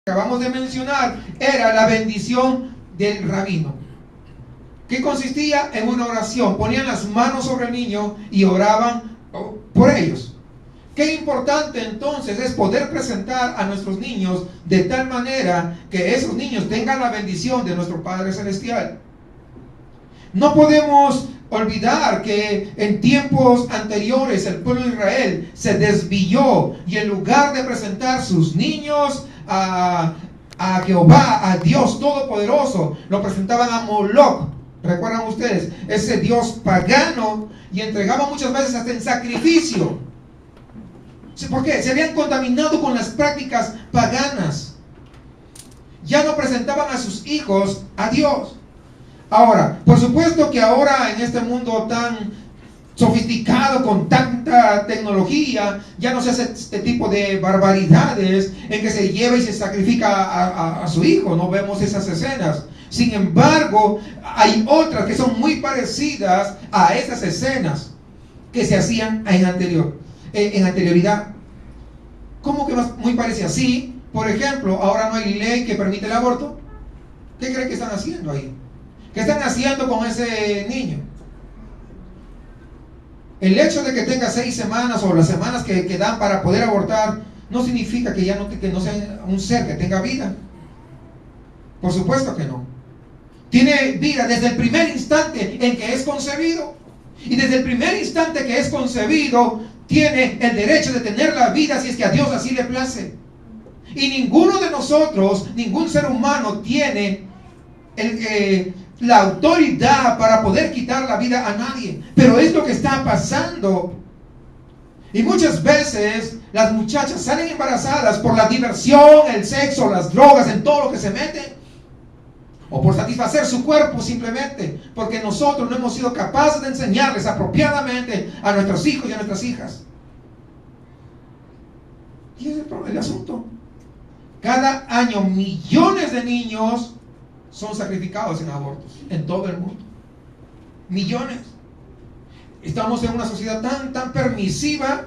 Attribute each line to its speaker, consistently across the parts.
Speaker 1: acabamos de mencionar era la bendición del rabino, que consistía en una oración. Ponían las manos sobre el niño y oraban por ellos. Qué importante entonces es poder presentar a nuestros niños de tal manera que esos niños tengan la bendición de nuestro Padre Celestial. No podemos olvidar que en tiempos anteriores el pueblo de Israel se desvió y en lugar de presentar sus niños a Jehová, a Dios Todopoderoso, lo presentaban a Moloch. ¿Recuerdan ustedes? Ese Dios pagano, y entregaban muchas veces hasta en sacrificio. ¿Por qué? Se habían contaminado con las prácticas paganas. Ya no presentaban a sus hijos a Dios. Ahora, por supuesto que ahora en este mundo tan sofisticado, con tanta tecnología, ya no se hace este tipo de barbaridades en que se lleva y se sacrifica a su hijo. No vemos esas escenas. Sin embargo, hay otras que son muy parecidas a esas escenas que se hacían en anterioridad. ¿Cómo que muy parecidas? Sí, por ejemplo, ahora no hay ley que permite el aborto. ¿Qué creen que están haciendo ahí? ¿Qué están haciendo con ese niño? El hecho de que tenga 6 semanas o las semanas que dan para poder abortar no significa que no sea un ser que tenga vida. Por supuesto que no. Tiene vida desde el primer instante en que es concebido. Y desde el primer instante que es concebido, tiene el derecho de tener la vida si es que a Dios así le place. Y ninguno de nosotros, ningún ser humano tiene la autoridad para poder quitar la vida a nadie. Pero es lo que está pasando. Y muchas veces las muchachas salen embarazadas por la diversión, el sexo, las drogas, en todo lo que se meten. O por satisfacer su cuerpo simplemente. Porque nosotros no hemos sido capaces de enseñarles apropiadamente a nuestros hijos y a nuestras hijas. Y ese es el asunto. Cada año millones de niños son sacrificados en abortos en todo el mundo. Millones. Estamos en una sociedad tan permisiva,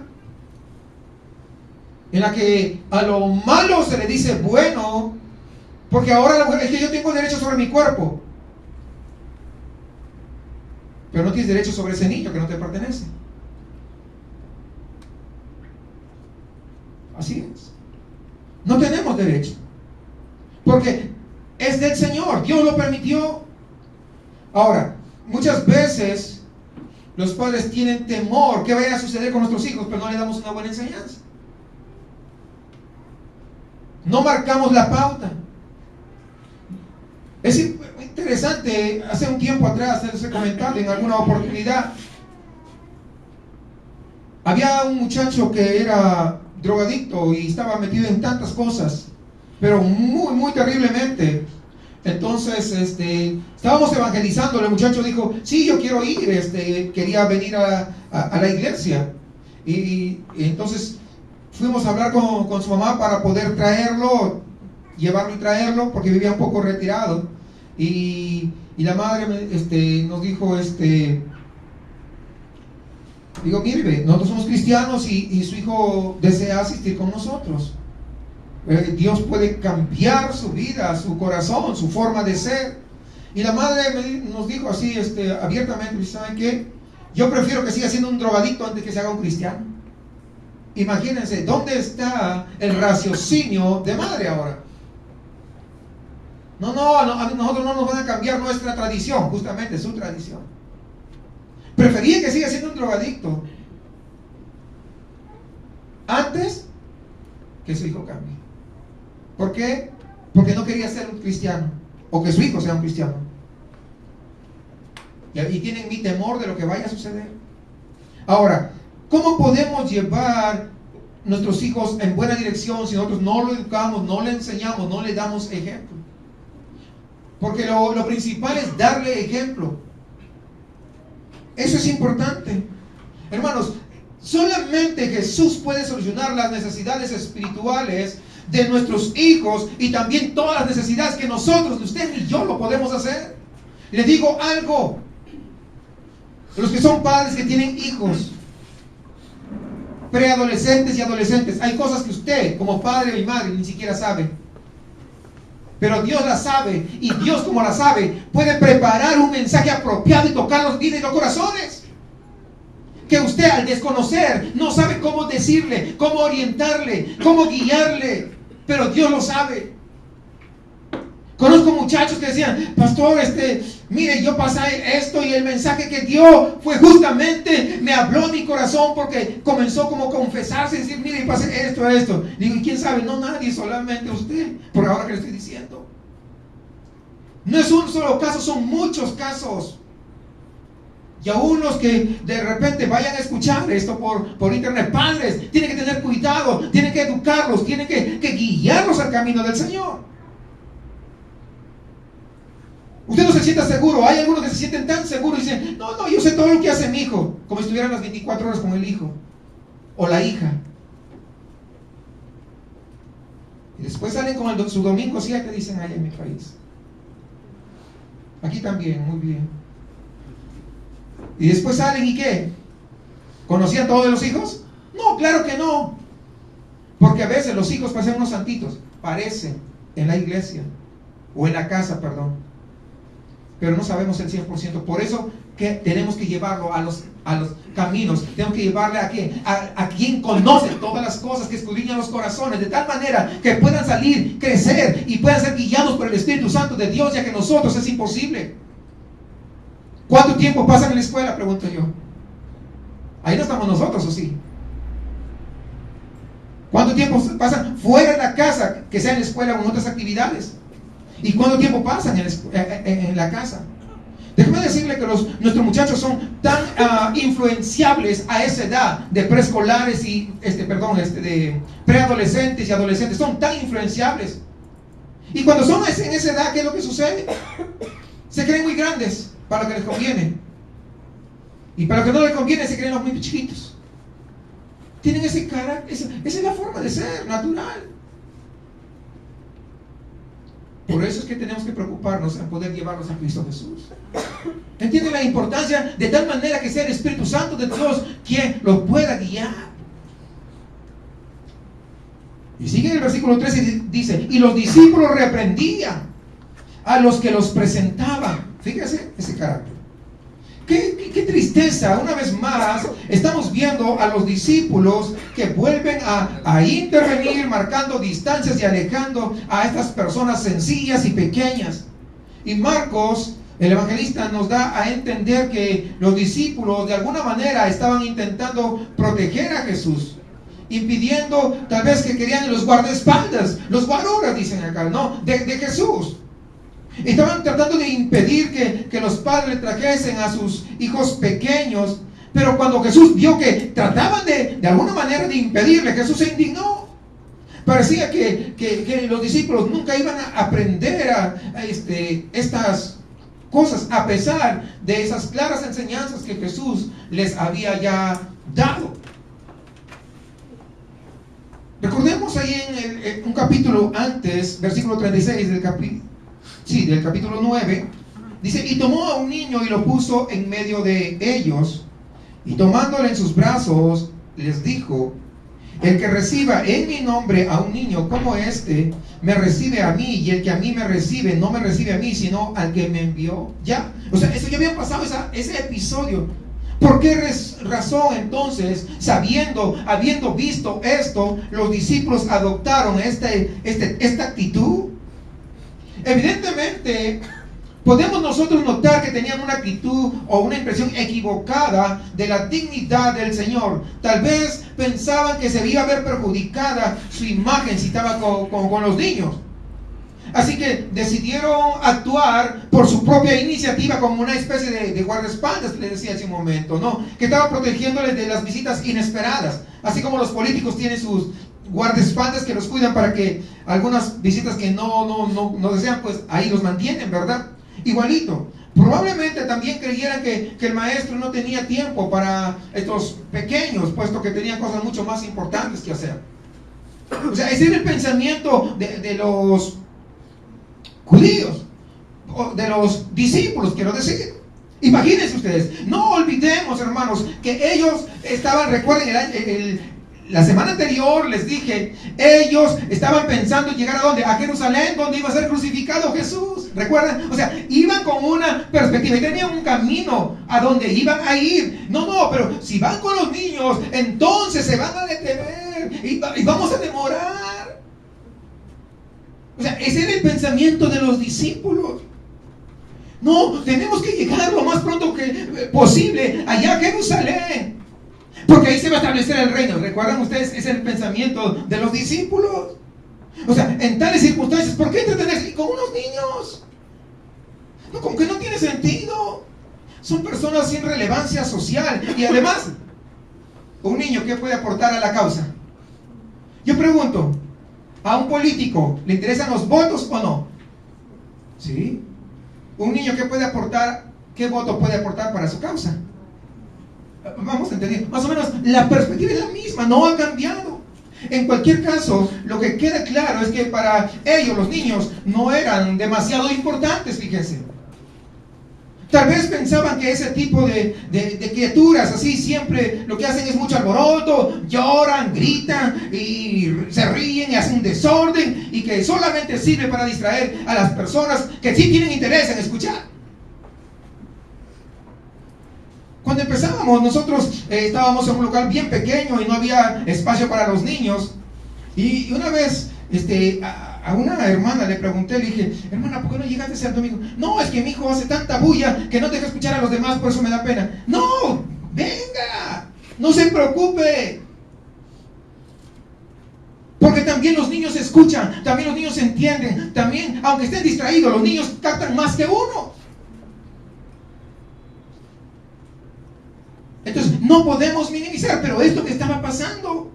Speaker 1: en la que a lo malo se le dice bueno, porque ahora la mujer, es que yo tengo derecho sobre mi cuerpo. Pero no tienes derecho sobre ese niño que no te pertenece. Así es. No tenemos derecho. Porque es del Señor. Dios lo permitió. Ahora, muchas veces los padres tienen temor que vaya a suceder con nuestros hijos, pero no le damos una buena enseñanza. No marcamos la pauta. Es interesante, hace un tiempo atrás, ese comentario en alguna oportunidad, había un muchacho que era drogadicto y estaba metido en tantas cosas, pero muy terriblemente. Entonces estábamos evangelizando. El muchacho dijo: sí, yo quiero ir, quería venir a la iglesia. Y entonces fuimos a hablar con su mamá para poder llevarlo y traerlo, porque vivía un poco retirado. Y la madre nos dijo, digo: mire, nosotros somos cristianos y su hijo desea asistir con nosotros. Dios puede cambiar su vida, su corazón, su forma de ser. Y la madre nos dijo así abiertamente: ¿saben qué? Yo prefiero que siga siendo un drogadicto antes que se haga un cristiano. Imagínense, ¿dónde está el raciocinio de madre ahora? No, a nosotros no nos van a cambiar nuestra tradición, justamente su tradición. Prefería que siga siendo un drogadicto antes que su hijo cambie. ¿Por qué? Porque no quería ser un cristiano, o que su hijo sea un cristiano. Y tienen mi temor de lo que vaya a suceder. Ahora, ¿cómo podemos llevar nuestros hijos en buena dirección si nosotros no lo educamos, no le enseñamos, no le damos ejemplo? Porque lo principal es darle ejemplo. Eso es importante. Hermanos, solamente Jesús puede solucionar las necesidades espirituales de nuestros hijos y también todas las necesidades que nosotros, usted y yo, lo podemos hacer. Les digo algo: los que son padres que tienen hijos preadolescentes y adolescentes, hay cosas que usted como padre y madre ni siquiera sabe. Pero Dios la sabe, y Dios, como la sabe, puede preparar un mensaje apropiado y tocar los vidas y los corazones. Que usted, al desconocer, no sabe cómo decirle, cómo orientarle, cómo guiarle, pero Dios lo sabe. Conozco muchachos que decían: pastor, mire, yo pasé esto, y el mensaje que dio fue justamente, me habló mi corazón, porque comenzó como a confesarse y decir: mire, pasé esto. Digo: ¿y quién sabe? No, nadie, solamente usted, por ahora que le estoy diciendo. No es un solo caso, son muchos casos. Y aún los que de repente vayan a escuchar esto por internet, padres, tienen que tener cuidado, tienen que educarlos, tienen que guiarlos al camino del Señor. Usted no se sienta seguro. Hay algunos que se sienten tan seguros y dicen: no, yo sé todo lo que hace mi hijo, como si estuvieran las 24 horas con el hijo o la hija. Y después salen con su domingo 7, dicen allá en mi país. Aquí también, muy bien. Y después salen, ¿y qué? ¿Conocían todos los hijos? No, claro que no. Porque a veces los hijos parecen unos santitos, parecen en la iglesia o en la casa, perdón, pero no sabemos el 100%. Por eso que tenemos que llevarlo a los caminos. Tenemos que llevarle a quien conoce todas las cosas, que escudriñan los corazones, de tal manera que puedan salir, crecer y puedan ser guiados por el Espíritu Santo de Dios, ya que nosotros es imposible. ¿Cuánto tiempo pasan en la escuela?, pregunto yo. Ahí no estamos nosotros, ¿o sí? ¿Cuánto tiempo pasan fuera de la casa, que sea en la escuela o en otras actividades? ¿Y cuánto tiempo pasan en la casa? Déjeme decirle que nuestros muchachos son tan influenciables a esa edad de preescolares y de preadolescentes y adolescentes. Son tan influenciables. Y cuando son en esa edad, ¿qué es lo que sucede? Se creen muy grandes para lo que les conviene, y para lo que no les conviene se creen los muy chiquitos. Tienen ese carácter, esa es la forma de ser natural. Por eso es que tenemos que preocuparnos en poder llevarlos a Cristo Jesús. ¿Entienden la importancia? De tal manera que sea el Espíritu Santo de Dios quien los pueda guiar. Y sigue en el versículo 13 y dice: y los discípulos reprendían a los que los presentaban. Fíjese ese carácter. Qué tristeza. Una vez más estamos viendo a los discípulos que vuelven a intervenir, marcando distancias y alejando a estas personas sencillas y pequeñas. Y Marcos, el evangelista, nos da a entender que los discípulos de alguna manera estaban intentando proteger a Jesús, impidiendo, tal vez, que querían los guardaespaldas, los guaruras, dicen acá, ¿no?, de Jesús. Estaban tratando de impedir que los padres trajesen a sus hijos pequeños. Pero cuando Jesús vio que trataban de alguna manera de impedirle, Jesús se indignó. Parecía que los discípulos nunca iban a aprender estas cosas, a pesar de esas claras enseñanzas que Jesús les había ya dado. Recordemos ahí en un capítulo antes, versículo 36 del capítulo 9, dice: y tomó a un niño y lo puso en medio de ellos, y tomándole en sus brazos, les dijo: el que reciba en mi nombre a un niño como este, me recibe a mí, y el que a mí me recibe, no me recibe a mí, sino al que me envió. Ya, o sea, eso ya había pasado, ese episodio. ¿Por qué razón entonces, habiendo visto esto, los discípulos adoptaron esta actitud? Evidentemente, podemos nosotros notar que tenían una actitud o una impresión equivocada de la dignidad del Señor. Tal vez pensaban que se iba a ver perjudicada su imagen si estaba con los niños. Así que decidieron actuar por su propia iniciativa, como una especie de guardaespaldas, que les decía hace un momento, ¿no?, que estaba protegiéndoles de las visitas inesperadas. Así como los políticos tienen sus guardaespaldas que los cuidan para que algunas visitas que no desean, pues ahí los mantienen, ¿verdad? Igualito. Probablemente también creyeran que el maestro no tenía tiempo para estos pequeños, puesto que tenía cosas mucho más importantes que hacer. O sea, ese era el pensamiento de los judíos, de los discípulos, quiero decir. Imagínense ustedes. No olvidemos, hermanos, que ellos estaban, recuerden, la semana anterior les dije, ellos estaban pensando llegar a ¿dónde? A Jerusalén, donde iba a ser crucificado Jesús. ¿Recuerdan? O sea, iban con una perspectiva y tenían un camino a donde iban a ir. No, pero si van con los niños, entonces se van a detener y vamos a demorar. O sea, ese era el pensamiento de los discípulos. No, tenemos que llegar lo más pronto que posible allá a Jerusalén, porque ahí se va a establecer el reino. ¿Recuerdan ustedes? Es el pensamiento de los discípulos. O sea, en tales circunstancias, ¿por qué entretenerse con unos niños? No, como que no tiene sentido. Son personas sin relevancia social. Y además, un niño, ¿qué puede aportar a la causa? Yo pregunto, ¿a un político le interesan los votos o no? ¿Sí? Un niño, ¿qué puede aportar? ¿Qué voto puede aportar para su causa? Vamos a entender, más o menos la perspectiva es la misma, no ha cambiado. En cualquier caso, lo que queda claro es que para ellos, los niños, no eran demasiado importantes, fíjense. Tal vez pensaban que ese tipo de criaturas así siempre lo que hacen es mucho alboroto, lloran, gritan y se ríen y hacen un desorden, y que solamente sirve para distraer a las personas que sí tienen interés en escuchar. Cuando empezábamos, nosotros estábamos en un local bien pequeño y no había espacio para los niños. Y una vez a una hermana le pregunté, le dije, hermana, ¿por qué no llegaste el domingo? No, es que mi hijo hace tanta bulla que no deja escuchar a los demás, por eso me da pena. No, venga, no se preocupe. Porque también los niños escuchan, también los niños entienden, también, aunque estén distraídos, los niños captan más que uno. Entonces, no podemos minimizar, pero esto que estaba pasando.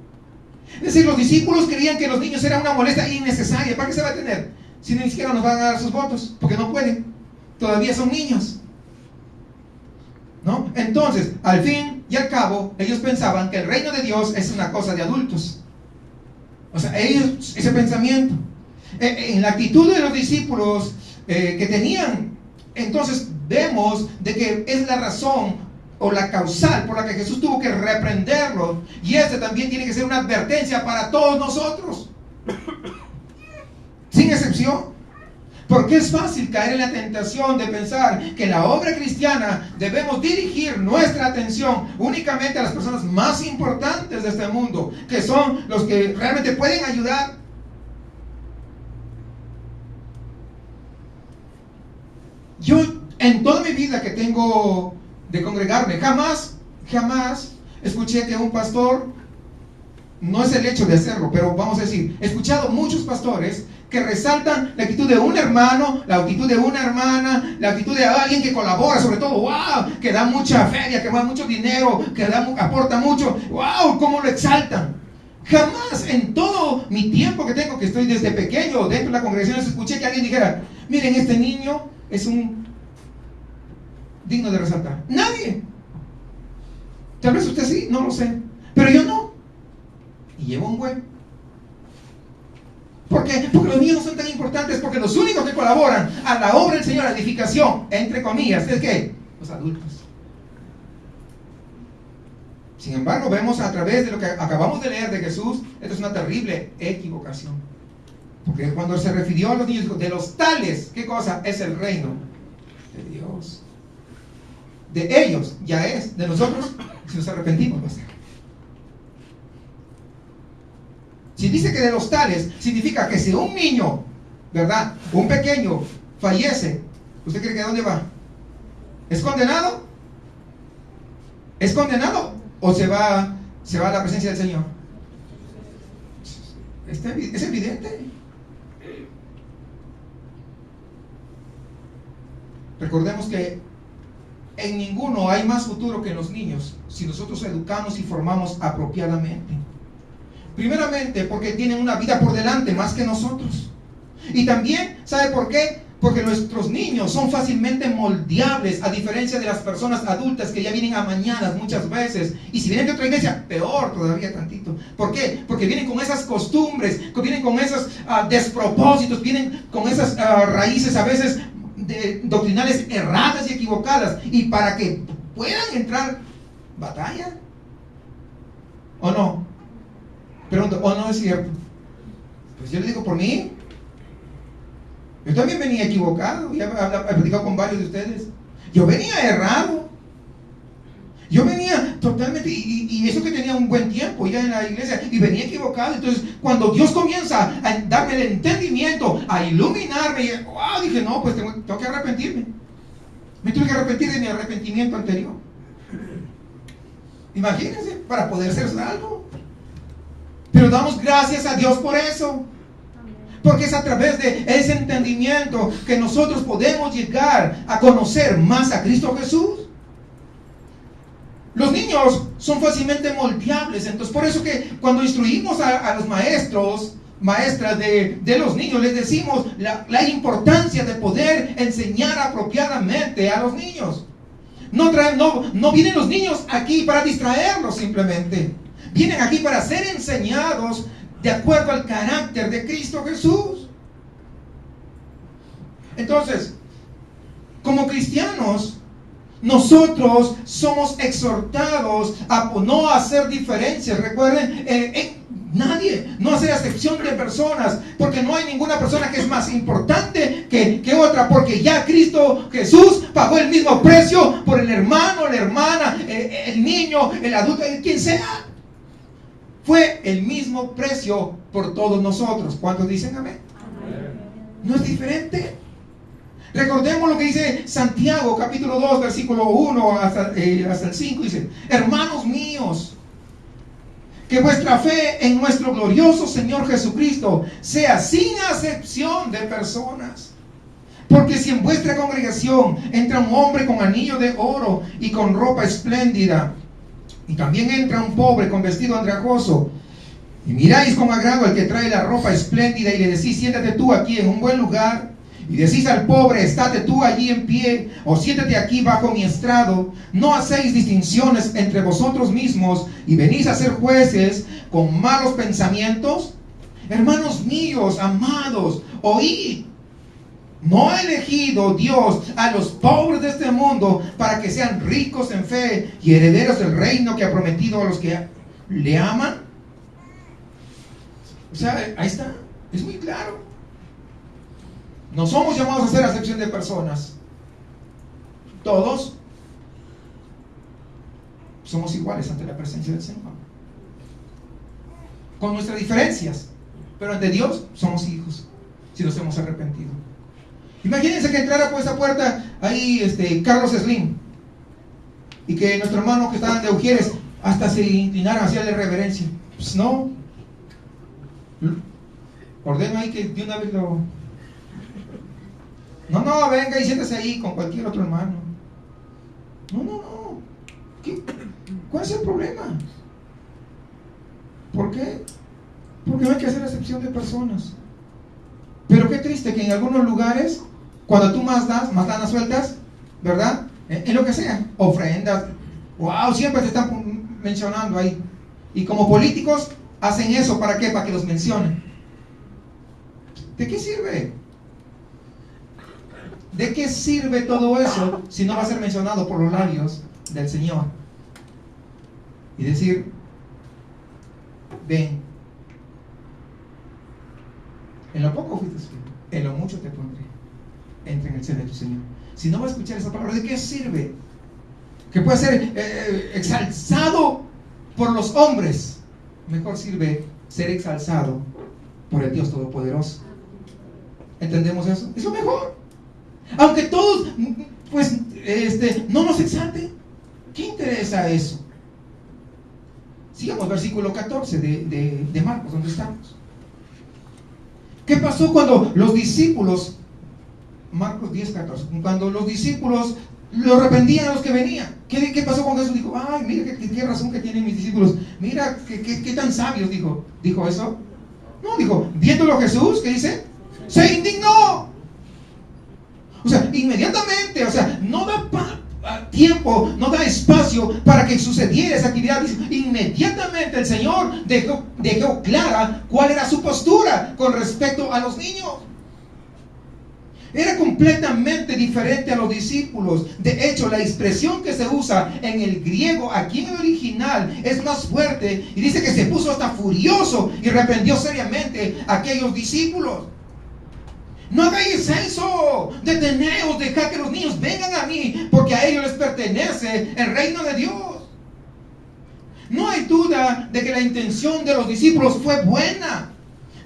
Speaker 1: Es decir, los discípulos creían que los niños eran una molestia innecesaria. ¿Para qué se va a tener? Si ni siquiera nos van a dar sus votos, porque no pueden. Todavía son niños, ¿no? Entonces, al fin y al cabo, ellos pensaban que el reino de Dios es una cosa de adultos. O sea, ellos, ese pensamiento. En la actitud de los discípulos que tenían, entonces vemos de que es la razón o la causal por la que Jesús tuvo que reprenderlo. Y también tiene que ser una advertencia para todos nosotros, sin excepción. Porque es fácil caer en la tentación de pensar que en la obra cristiana debemos dirigir nuestra atención únicamente a las personas más importantes de este mundo, que son los que realmente pueden ayudar. Yo, en toda mi vida que tengo de congregarme, jamás escuché que un pastor, no es el hecho de hacerlo, pero vamos a decir, he escuchado muchos pastores que resaltan la actitud de un hermano, la actitud de una hermana, la actitud de alguien que colabora, sobre todo, wow, que da mucha feria, que da mucho dinero, que aporta mucho, wow, cómo lo exaltan. Jamás en todo mi tiempo que tengo, que estoy desde pequeño dentro de la congregación, escuché que alguien dijera, miren, este niño es un digno de resaltar. Nadie. Tal vez usted sí, no lo sé, pero yo no. Y llevo un güey. ¿Por qué? Porque los niños no son tan importantes, porque los únicos que colaboran a la obra del Señor, a la edificación, entre comillas, ¿es qué? Los adultos. Sin embargo, vemos a través de lo que acabamos de leer de Jesús, esto es una terrible equivocación. Porque cuando se refirió a los niños, dijo, de los tales, ¿qué cosa? Es el reino de Dios. De ellos ya es, de nosotros, si nos arrepentimos, va a ser. Si dice que de los tales, significa que si un niño, ¿verdad? Un pequeño fallece, ¿usted cree que a dónde va? ¿Es condenado? ¿Es condenado? ¿O se va a la presencia del Señor? Es evidente. Recordemos que en ninguno hay más futuro que en los niños si nosotros educamos y formamos apropiadamente. Primeramente, porque tienen una vida por delante más que nosotros. Y también, ¿sabe por qué? Porque nuestros niños son fácilmente moldeables, a diferencia de las personas adultas que ya vienen amañadas muchas veces. Y si vienen de otra iglesia, peor todavía tantito. ¿Por qué? Porque vienen con esas costumbres, vienen con esos despropósitos, vienen con esas raíces a veces doctrinales erradas y equivocadas. Y para que puedan entrar, batalla. ¿O no? Pregunto, ¿o no es cierto? Pues yo le digo por mí. Yo también venía equivocado. Ya he platicado con varios de ustedes. Yo venía errado. Yo venía totalmente, y eso que tenía un buen tiempo ya en la iglesia, y venía equivocado. Entonces, cuando Dios comienza a darme el entendimiento, a iluminarme, wow, dije, no, pues tengo que arrepentirme. Me tuve que arrepentir de mi arrepentimiento anterior. Imagínense, para poder ser salvo. Pero damos gracias a Dios por eso. Porque es a través de ese entendimiento que nosotros podemos llegar a conocer más a Cristo Jesús. Los niños son fácilmente moldeables. Entonces, por eso que cuando instruimos a los maestras de los niños, les decimos la importancia de poder enseñar apropiadamente a los niños. No vienen los niños aquí para distraerlos simplemente. Vienen aquí para ser enseñados de acuerdo al carácter de Cristo Jesús. Entonces, como cristianos, nosotros somos exhortados a no hacer diferencias. Recuerden, nadie, no hacer excepción de personas, porque no hay ninguna persona que es más importante que otra, porque ya Cristo Jesús pagó el mismo precio por el hermano, la hermana, el niño, el adulto, quien sea. Fue el mismo precio por todos nosotros. ¿Cuántos dicen amén? No es diferente. Recordemos lo que dice Santiago capítulo 2 versículo 1 hasta el 5. Dice: hermanos míos, que vuestra fe en nuestro glorioso Señor Jesucristo sea sin acepción de personas. Porque si en vuestra congregación entra un hombre con anillo de oro y con ropa espléndida, y también entra un pobre con vestido andrajoso, y miráis con agrado al que trae la ropa espléndida y le decís: siéntate tú aquí en un buen lugar, y decís al pobre: estate tú allí en pie, o siéntate aquí bajo mi estrado, no hacéis distinciones entre vosotros mismos y venís a ser jueces con malos pensamientos. Hermanos míos, amados, oíd. ¿No ha elegido Dios a los pobres de este mundo para que sean ricos en fe y herederos del reino que ha prometido a los que le aman? O sea, ahí está, es muy claro. No somos llamados a hacer acepción de personas. Todos somos iguales ante la presencia del Señor, con nuestras diferencias, pero ante Dios somos hijos si nos hemos arrepentido. Imagínense que entrara por esa puerta ahí Carlos Slim, y que nuestro hermano que estaba de Ujieres hasta se inclinara hacia la reverencia. Pues no. Ordeno ahí que de una vez lo... No, venga y siéntese ahí con cualquier otro hermano. No. ¿Cuál es el problema? ¿Por qué? Porque no hay que hacer excepción de personas. Pero qué triste que en algunos lugares, cuando tú más das, más ganas sueltas, ¿verdad? En lo que sea, ofrendas, wow, siempre te están mencionando ahí. Y como políticos hacen eso, ¿para qué? Para que los mencionen. ¿De qué sirve? ¿De qué sirve todo eso si no va a ser mencionado por los labios del Señor? Y decir: ven, en lo poco fuiste fiel, en lo mucho te pondré, entra en el seno de tu Señor. Si no va a escuchar esa palabra, ¿de qué sirve? Que puede ser exalzado por los hombres. Mejor sirve ser exalzado por el Dios Todopoderoso. ¿Entendemos eso? Es lo mejor. Aunque todos, pues, no nos exalten, ¿qué interesa eso? Sigamos versículo 14 de Marcos, donde estamos. ¿Qué pasó cuando los discípulos, Marcos 10, 14, cuando los discípulos lo reprendían a los que venían? ¿Qué pasó con Jesús? Dijo: ay, mira qué razón que tienen mis discípulos, mira qué tan sabios. ¿Dijo eso? No, dijo, viéndolo Jesús, ¿qué dice? Se indignó. O sea, inmediatamente, o sea, no da tiempo, no da espacio para que sucediera esa actividad. Inmediatamente el Señor dejó clara cuál era su postura con respecto a los niños. Era completamente diferente a los discípulos. De hecho, la expresión que se usa en el griego, aquí en el original, es más fuerte. Y dice que se puso hasta furioso y reprendió seriamente a aquellos discípulos. No hagáis eso, deteneos, dejad que los niños vengan a mí, porque a ellos les pertenece el reino de Dios. No hay duda de que la intención de los discípulos fue buena,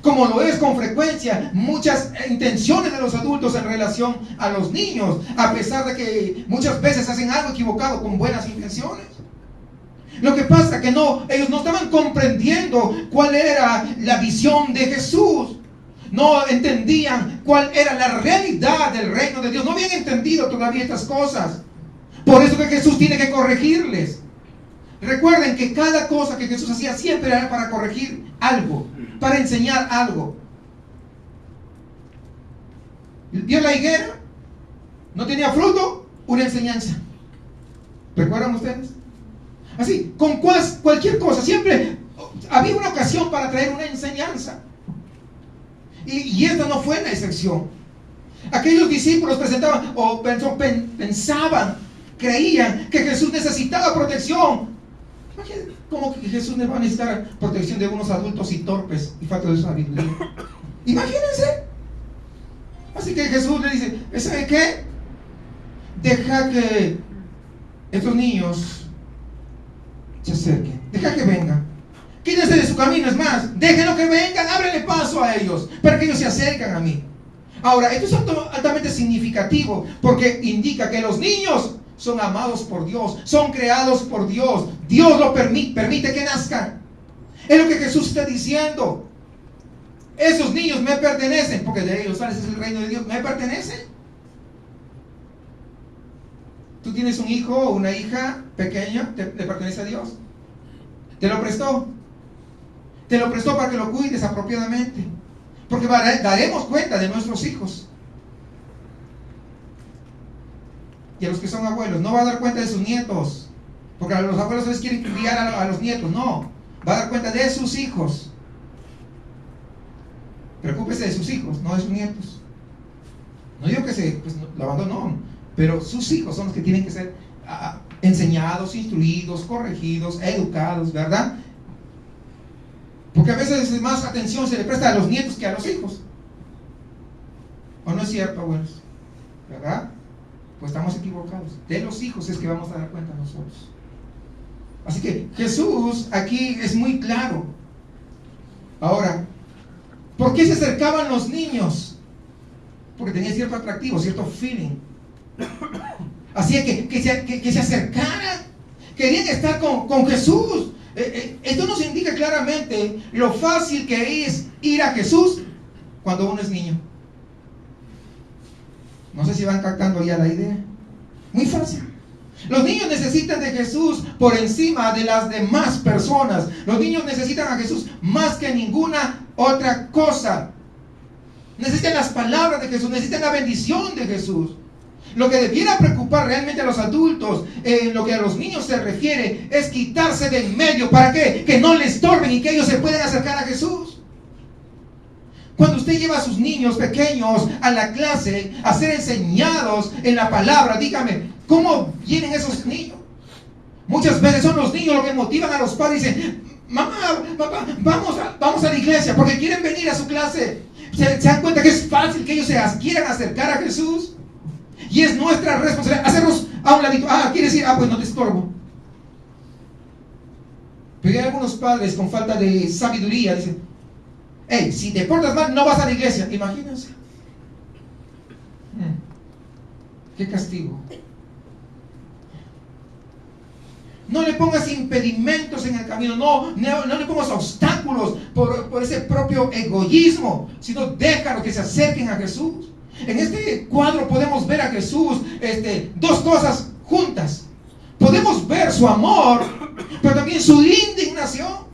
Speaker 1: como lo es con frecuencia muchas intenciones de los adultos en relación a los niños, a pesar de que muchas veces hacen algo equivocado con buenas intenciones. Lo que pasa es que ellos no estaban comprendiendo cuál era la visión de Jesús. No entendían cuál era la realidad del reino de Dios. No habían entendido todavía estas cosas. Por eso que Jesús tiene que corregirles. Recuerden que cada cosa que Jesús hacía siempre era para corregir algo, para enseñar algo. ¿Vio la higuera? No tenía fruto, una enseñanza. ¿Recuerdan ustedes? Así, con cualquier cosa, siempre había una ocasión para traer una enseñanza. Y esta no fue la excepción. Aquellos discípulos pensaban, creían que Jesús necesitaba protección. ¿Cómo que Jesús va a necesitar protección de unos adultos y torpes y falta de sabiduría? Imagínense. Así que Jesús le dice, ¿sabe qué? Deja que estos niños se acerquen, deja que vengan. Quítense de su camino, es más, déjenlo que vengan, ábrenle paso a ellos, para que ellos se acerquen a mí. Ahora, esto es altamente significativo, porque indica que los niños son amados por Dios, son creados por Dios. Dios lo permite que nazcan. Es lo que Jesús está diciendo. Esos niños me pertenecen, porque de ellos sale, ese es el reino de Dios, me pertenecen. Tú tienes un hijo o una hija pequeña, le pertenece a Dios. Te lo prestó. Te lo prestó para que lo cuides apropiadamente. Porque daremos cuenta de nuestros hijos. Y a los que son abuelos, no va a dar cuenta de sus nietos. Porque a los abuelos les quieren criar a los nietos. No, va a dar cuenta de sus hijos. Preocúpese de sus hijos, no de sus nietos. No digo que lo abandonó, pero sus hijos son los que tienen que ser enseñados, instruidos, corregidos, educados, ¿verdad? Porque a veces más atención se le presta a los nietos que a los hijos. ¿O no es cierto, abuelos? ¿Verdad? Pues estamos equivocados. De los hijos es que vamos a dar cuenta nosotros. Así que Jesús aquí es muy claro. Ahora, ¿por qué se acercaban los niños? Porque tenía cierto atractivo, cierto feeling. Así que se acercaran. Querían estar con Jesús. Esto nos indica claramente lo fácil que es ir a Jesús cuando uno es niño. No sé si van captando ya la idea. Muy fácil. Los niños necesitan de Jesús por encima de las demás personas. Los niños necesitan a Jesús más que ninguna otra cosa. Necesitan las palabras de Jesús, necesitan la bendición de Jesús. Lo que debiera preocupar realmente a los adultos, en lo que a los niños se refiere, es quitarse de en medio. ¿Para qué? Que no les estorben y que ellos se puedan acercar a Jesús. Cuando usted lleva a sus niños pequeños a la clase a ser enseñados en la palabra, dígame, ¿cómo vienen esos niños? Muchas veces son los niños los que motivan a los padres y dicen, mamá, papá, vamos a la iglesia porque quieren venir a su clase. ¿Se dan cuenta que es fácil que ellos quieran acercar a Jesús? Y es nuestra responsabilidad hacerlos a un ladito. ¿Quieres decir? Pues no te estorbo. Pero hay algunos padres con falta de sabiduría dicen, hey, si te portas mal no vas a la iglesia. Imagínense. Qué castigo. No le pongas impedimentos en el camino, no le pongas obstáculos por ese propio egoísmo, sino déjalo que se acerquen a Jesús. En este cuadro podemos ver a Jesús dos cosas juntas. Podemos ver su amor, pero también su indignación.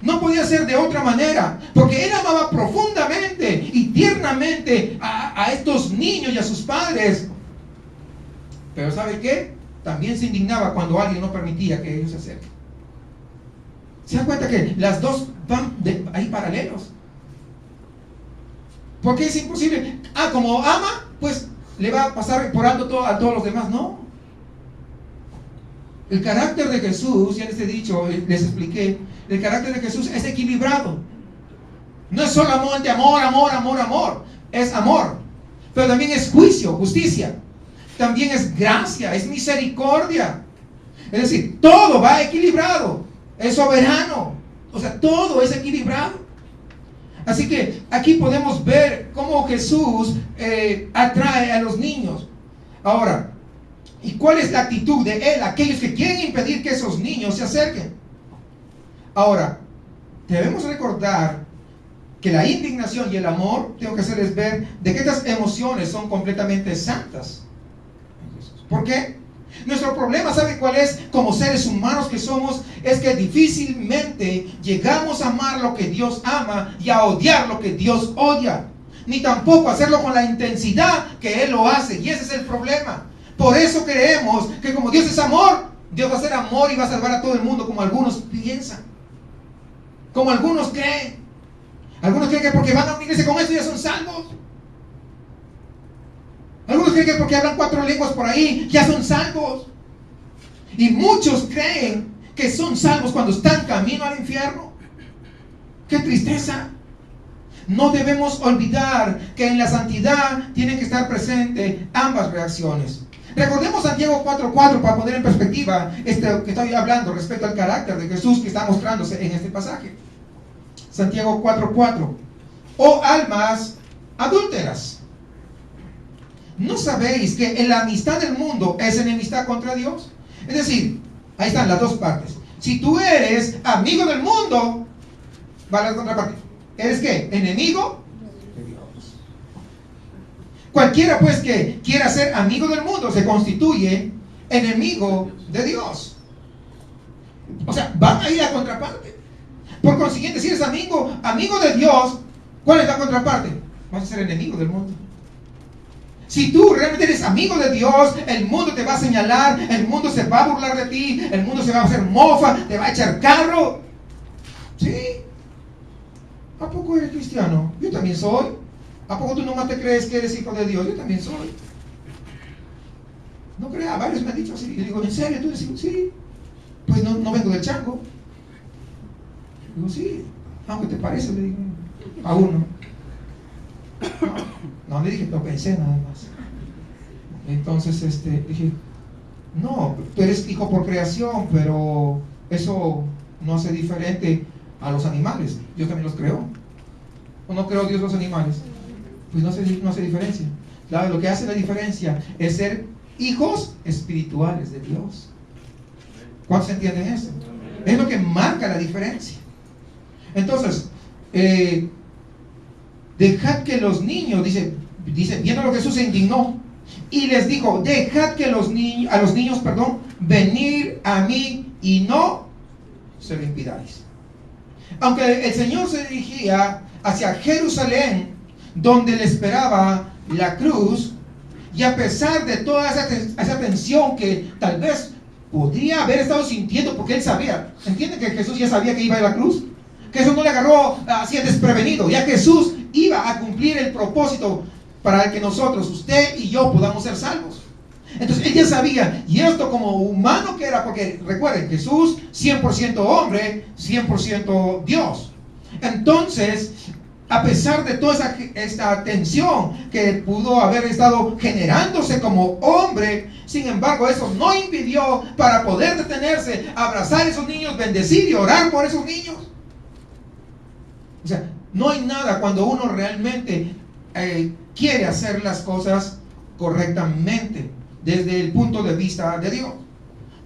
Speaker 1: No podía ser de otra manera, porque Él amaba profundamente y tiernamente a estos niños y a sus padres. Pero ¿sabe qué? También se indignaba cuando alguien no permitía que ellos se acerquen. ¿Se dan cuenta que las dos van ahí paralelos? Porque es imposible. Como ama, pues le va a pasar por alto a todos los demás. No. El carácter de Jesús, ya les he dicho, les expliqué, el carácter de Jesús es equilibrado. No es solamente amor, amor, amor, amor. Es amor. Pero también es juicio, justicia. También es gracia, es misericordia. Es decir, todo va equilibrado. Es soberano. O sea, todo es equilibrado. Así que aquí podemos ver cómo Jesús atrae a los niños. Ahora, ¿y cuál es la actitud de Él? Aquellos que quieren impedir que esos niños se acerquen. Ahora, debemos recordar que la indignación y el amor, tengo que hacerles ver de que estas emociones son completamente santas. ¿Por qué? Nuestro problema, ¿sabe cuál es? Como seres humanos que somos, es que difícilmente llegamos a amar lo que Dios ama y a odiar lo que Dios odia. Ni tampoco hacerlo con la intensidad que Él lo hace. Y ese es el problema. Por eso creemos que como Dios es amor, Dios va a ser amor y va a salvar a todo el mundo, como algunos piensan. Como algunos creen. Algunos creen que porque van a unirse con eso ya son salvos. Algunos creen que porque hablan 4 lenguas por ahí ya son salvos. Y muchos creen que son salvos cuando están camino al infierno. ¡Qué tristeza! No debemos olvidar que en la santidad tienen que estar presentes ambas reacciones. Recordemos Santiago 4:4 para poner en perspectiva esto que estoy hablando respecto al carácter de Jesús que está mostrándose en este pasaje. Santiago 4:4. Oh almas adúlteras, ¿no sabéis que en la amistad del mundo es enemistad contra Dios? Es decir, ahí están las dos partes. Si tú eres amigo del mundo, va la contraparte. ¿Eres qué? ¿Enemigo de Dios? Cualquiera pues que quiera ser amigo del mundo se constituye enemigo de Dios. O sea, van a ir a contraparte. Por consiguiente, si eres amigo de Dios, ¿cuál es la contraparte? Vas a ser enemigo del mundo. Si tú realmente eres amigo de Dios, el mundo te va a señalar, el mundo se va a burlar de ti, el mundo se va a hacer mofa, te va a echar carro. ¿Sí? ¿A poco eres cristiano? Yo también soy. ¿A poco tú nomás te crees que eres hijo de Dios? Yo también soy. No creas, varios me han dicho así. Y digo, ¿en serio? ¿Tú eres hijo? Sí. Pues no vengo del chango. Digo, sí. Aunque te parece, le digo a uno. No, le dije, lo pensé nada más. Entonces, dije, no, tú eres hijo por creación, pero eso no hace diferente a los animales. Dios también los creó. ¿O no creó Dios los animales? Pues no hace diferencia. Claro, lo que hace la diferencia es ser hijos espirituales de Dios. ¿Cuántos entienden eso? Es lo que marca la diferencia. Entonces, dejad que los niños, dice, viendo lo que Jesús se indignó y les dijo, dejad que a los niños, venir a mí y no se lo impidáis. Aunque el Señor se dirigía hacia Jerusalén, donde le esperaba la cruz, y a pesar de toda esa tensión que tal vez podría haber estado sintiendo, porque él sabía, ¿entienden que Jesús ya sabía que iba a la cruz? Que eso no le agarró así desprevenido. Ya Jesús iba a cumplir el propósito para que nosotros, usted y yo, podamos ser salvos. Entonces él ya sabía, y esto como humano que era, porque recuerden, Jesús 100% hombre, 100% Dios. Entonces, a pesar de toda esta tensión que pudo haber estado generándose como hombre, sin embargo, eso no impidió para poder detenerse, abrazar a esos niños, bendecir y orar por esos niños. O sea, no hay nada cuando uno realmente quiere hacer las cosas correctamente desde el punto de vista de Dios.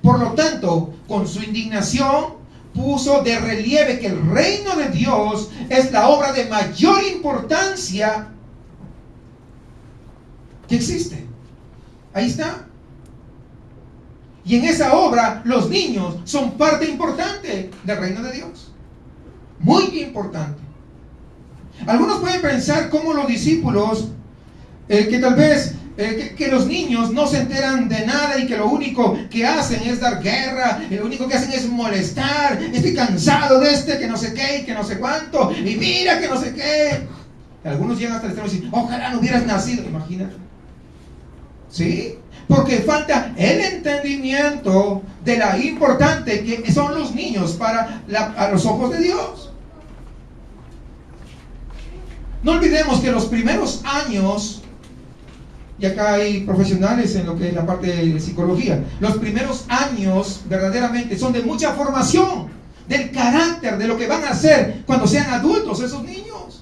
Speaker 1: Por lo tanto, con su indignación puso de relieve que el reino de Dios es la obra de mayor importancia que existe. Ahí está. Y en esa obra los niños son parte importante del reino de Dios. Muy importante. Algunos pueden pensar como los discípulos que tal vez que los niños no se enteran de nada y que lo único que hacen es dar guerra, y lo único que hacen es molestar. Estoy cansado de que no sé qué y que no sé cuánto, y mira que no sé qué. Algunos llegan hasta el extremo y dicen, ojalá no hubieras nacido. Imagínate. ¿Sí? Porque falta el entendimiento de la importante que son los niños a los ojos de Dios. No olvidemos que los primeros años, y acá hay profesionales en lo que es la parte de psicología, los primeros años verdaderamente son de mucha formación del carácter, de lo que van a hacer cuando sean adultos esos niños.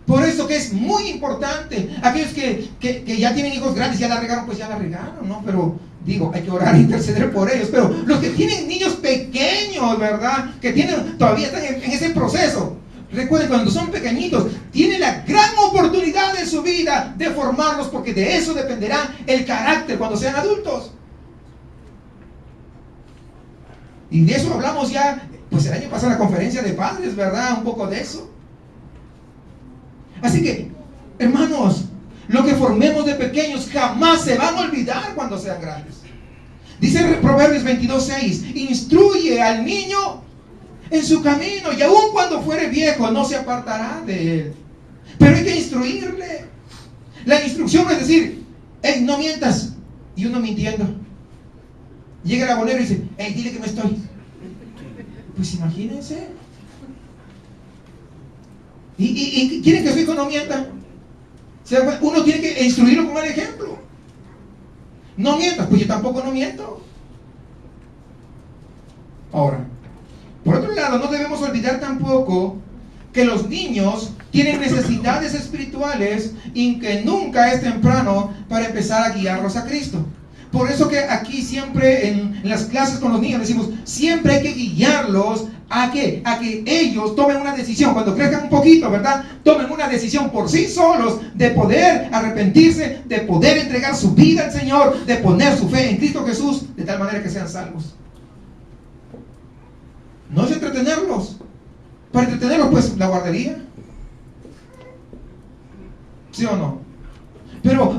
Speaker 1: Por eso que es muy importante, aquellos que ya tienen hijos grandes, ya la regaron, pues ya la regaron, ¿no? Pero digo, hay que orar e interceder por ellos. Pero los que tienen niños pequeños, ¿verdad? Que todavía están en ese proceso. Recuerden, cuando son pequeñitos, tienen la gran oportunidad en su vida de formarlos, porque de eso dependerá el carácter cuando sean adultos. Y de eso hablamos ya, pues el año pasado en la conferencia de padres, ¿verdad? Un poco de eso. Así que, hermanos, lo que formemos de pequeños jamás se van a olvidar cuando sean grandes. Dice Proverbios 22:6, instruye al niño en su camino, y aun cuando fuere viejo no se apartará de él. Pero hay que instruirle. La instrucción es decir, hey, no mientas. Y uno mintiendo. Llega el abonero y dice, hey, dile que no estoy. Pues imagínense. ¿Y quieren que su hijo no mienta? Uno tiene que instruirlo con el ejemplo. No mientas, pues yo tampoco no miento. Ahora, por otro lado, no debemos olvidar tampoco que los niños tienen necesidades espirituales y que nunca es temprano para empezar a guiarlos a Cristo. Por eso que aquí siempre en las clases con los niños decimos, siempre hay que guiarlos a que ellos tomen una decisión. Cuando crezcan un poquito, ¿verdad? Tomen una decisión por sí solos de poder arrepentirse, de poder entregar su vida al Señor, de poner su fe en Cristo Jesús, de tal manera que sean salvos. No es entretenerlos. Para entretenerlos, pues, la guardería. ¿Sí o no?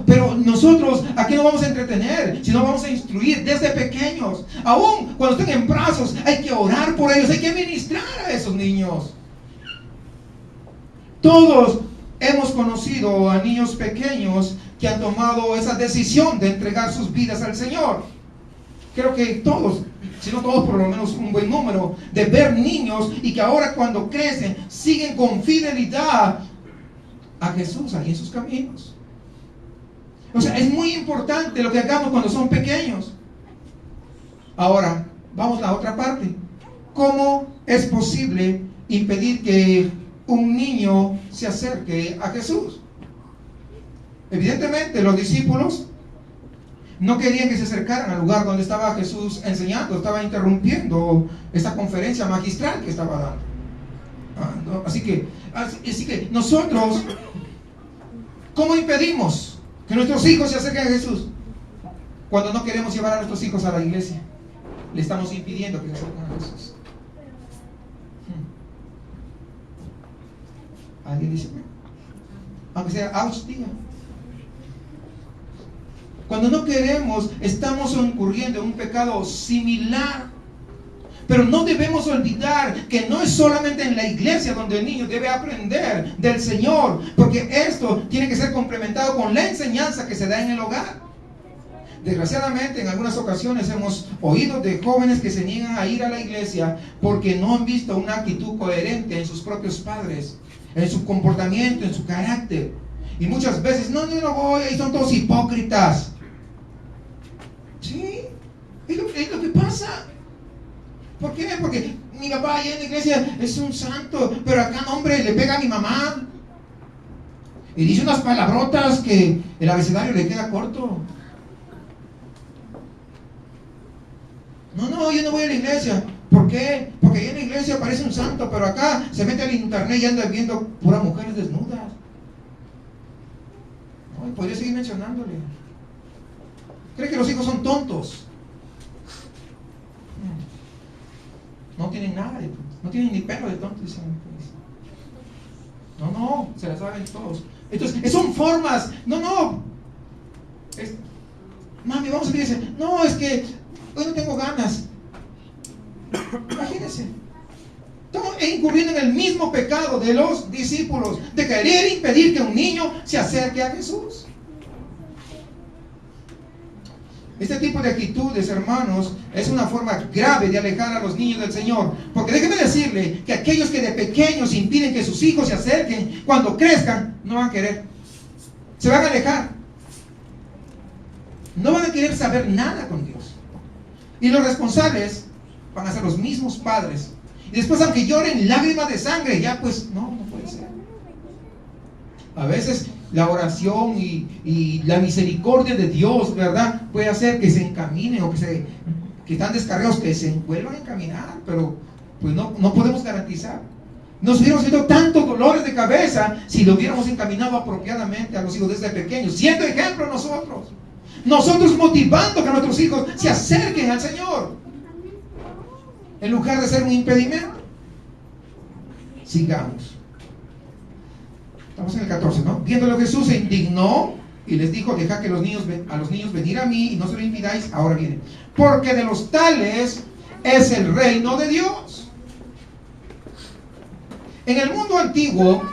Speaker 1: Pero nosotros, ¿a qué nos vamos a entretener? Si no vamos a instruir desde pequeños. Aún cuando estén en brazos, hay que orar por ellos, hay que ministrar a esos niños. Todos hemos conocido a niños pequeños que han tomado esa decisión de entregar sus vidas al Señor. Creo que todos, si no todos, por lo menos un buen número, de ver niños y que ahora cuando crecen siguen con fidelidad a Jesús ahí en sus caminos. O sea, es muy importante lo que hagamos cuando son pequeños. Ahora, vamos a la otra parte. ¿Cómo es posible impedir que un niño se acerque a Jesús? Evidentemente, los discípulos no querían que se acercaran al lugar donde estaba Jesús enseñando, estaba interrumpiendo esta conferencia magistral que estaba dando. Así que nosotros, ¿cómo impedimos que nuestros hijos se acerquen a Jesús? Cuando no queremos llevar a nuestros hijos a la iglesia, le estamos impidiendo que se acerquen a Jesús. ¿Alguien dice? Aunque sea ouch, diga. Cuando no queremos, estamos incurriendo en un pecado similar. Pero no debemos olvidar que no es solamente en la iglesia donde el niño debe aprender del Señor, porque esto tiene que ser complementado con la enseñanza que se da en el hogar. Desgraciadamente, en algunas ocasiones hemos oído de jóvenes que se niegan a ir a la iglesia porque no han visto una actitud coherente en sus propios padres, en su comportamiento, en su carácter. Y muchas veces, no voy, ahí son todos hipócritas. Sí, es lo que pasa. ¿Por qué? Porque mi papá allá en la iglesia es un santo, pero acá, no, hombre, le pega a mi mamá y dice unas palabrotas que el abecedario le queda corto. No, yo no voy a la iglesia. ¿Por qué? Porque allá en la iglesia parece un santo, pero acá se mete al internet y anda viendo puras mujeres desnudas. No, y podría seguir mencionándole. ¿Cree que los hijos son tontos? No tienen nada de tontos, no tienen ni pelo de tontos, dicen. No, se las saben todos. Entonces, son formas. Mami, vamos a la iglesia. No, es que hoy no tengo ganas. Imagínense. Estamos incurriendo en el mismo pecado de los discípulos, de querer impedir que un niño se acerque a Jesús. Este tipo de actitudes, hermanos, es una forma grave de alejar a los niños del Señor. Porque déjeme decirle que aquellos que de pequeños impiden que sus hijos se acerquen, cuando crezcan, no van a querer. Se van a alejar. No van a querer saber nada con Dios. Y los responsables van a ser los mismos padres. Y después, aunque lloren lágrimas de sangre, ya pues, no puede ser. A veces la oración y la misericordia de Dios, ¿verdad?, puede hacer que se encaminen o que están descarriados, que se vuelvan a encaminar, pero pues no podemos garantizar. Nos hubiéramos evitado tantos dolores de cabeza si lo hubiéramos encaminado apropiadamente a los hijos desde pequeños, siendo ejemplo nosotros motivando que nuestros hijos se acerquen al Señor, en lugar de ser un impedimento. Sigamos. Estamos en el 14, ¿no? Viéndolo, Jesús se indignó y les dijo: dejad que a los niños venir a mí y no se lo impidáis. Ahora viene: porque de los tales es el reino de Dios. En el mundo antiguo,